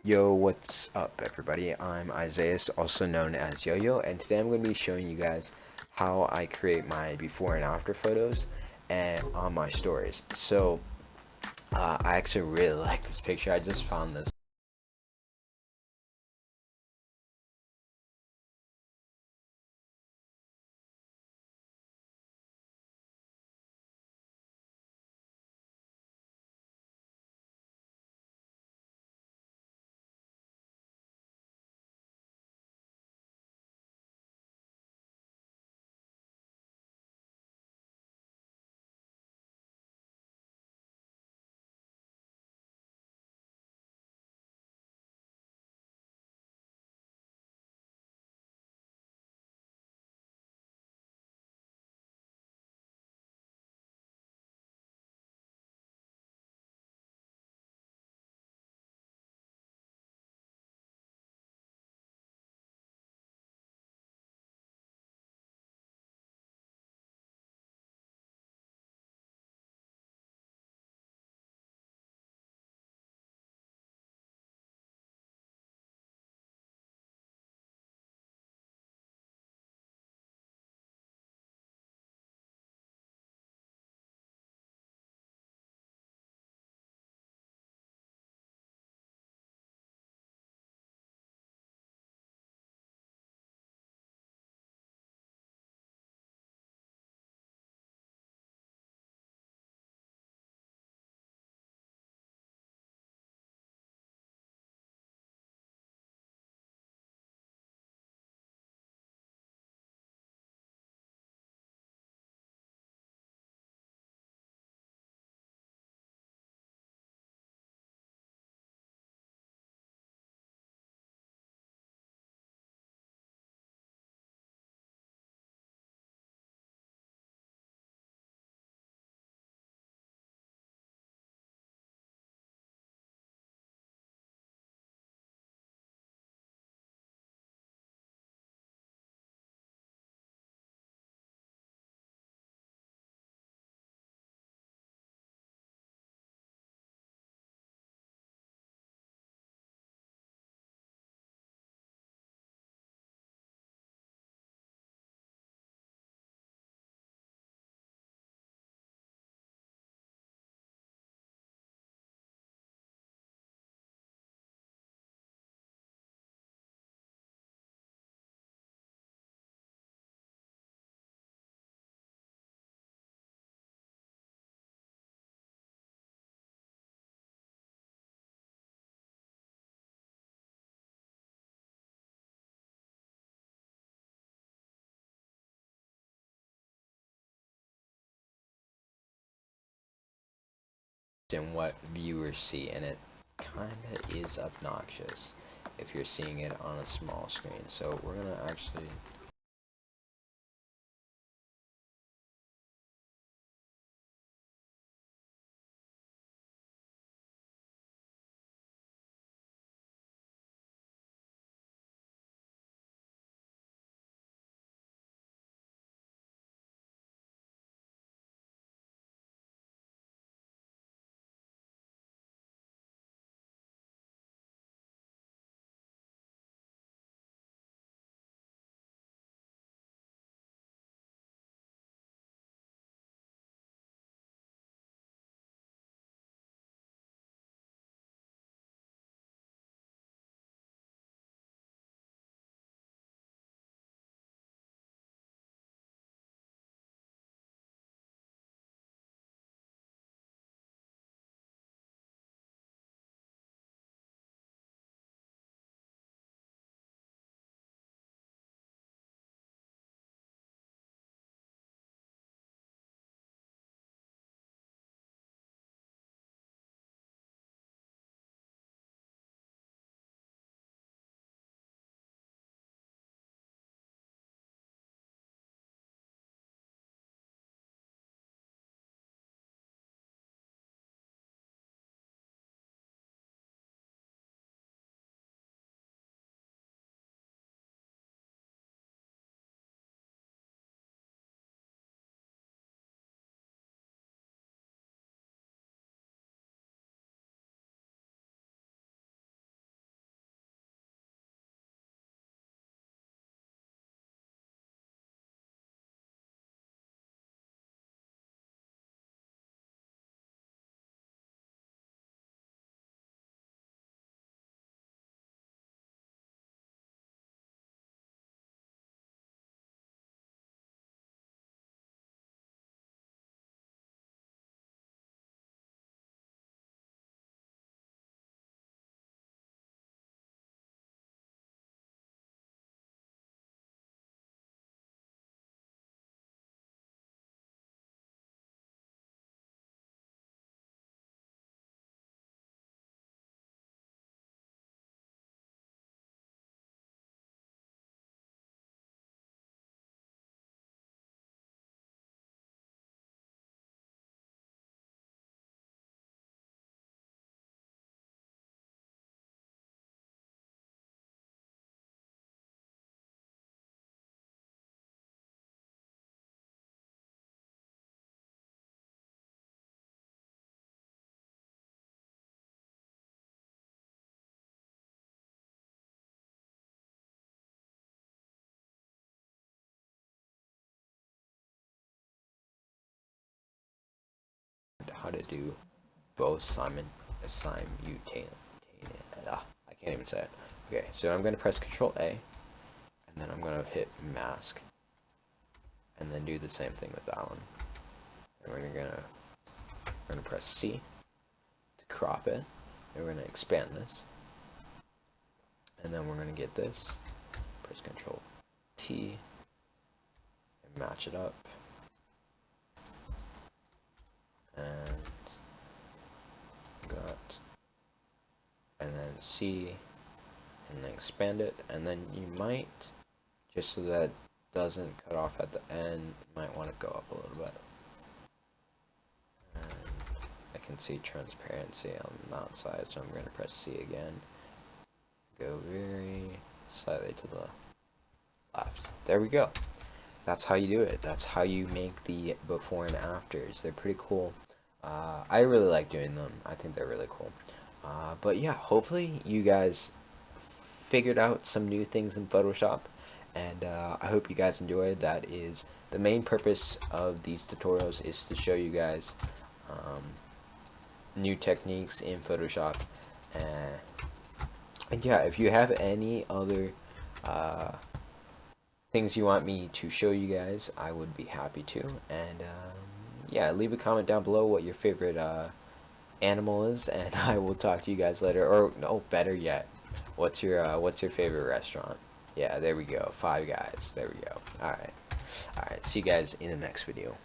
Yo, what's up, everybody? I'm Isaiah, also known as Yo-Yo, and today I'm going to be showing you guys how I create my before and after photos and on my stories. I actually really like this picture. I just found this in what viewers see, and it kind of is obnoxious if you're seeing it on a small screen. So we're gonna actually how to do both simultaneously. I can't even say it. Okay, so I'm going to press Control A, and then I'm going to hit mask, and then do the same thing with that one. And we're gonna press C to crop it, and we're gonna expand this, and then we're gonna get this. Press Control T and match it up, and then C, and then expand it, and then you might, just so that it doesn't cut off at the end, might want to go up a little bit. And I can see transparency on the outside, so I'm going to press C again. Go very slightly to the left. There we go. That's how you do it. That's how you make the before and afters. They're pretty cool. I really like doing them. I think they're really cool. But yeah, hopefully you guys figured out some new things in Photoshop, and I hope you guys enjoyed. That is the main purpose of these tutorials, is to show you guys new techniques in Photoshop. And yeah, if you have any other things you want me to show you guys, I would be happy to. And yeah, leave a comment down below what your favorite animal is, and I will talk to you guys later. Or no, better yet, what's your favorite restaurant? Yeah, there we go. Five Guys. There we go. All right. See you guys in the next video.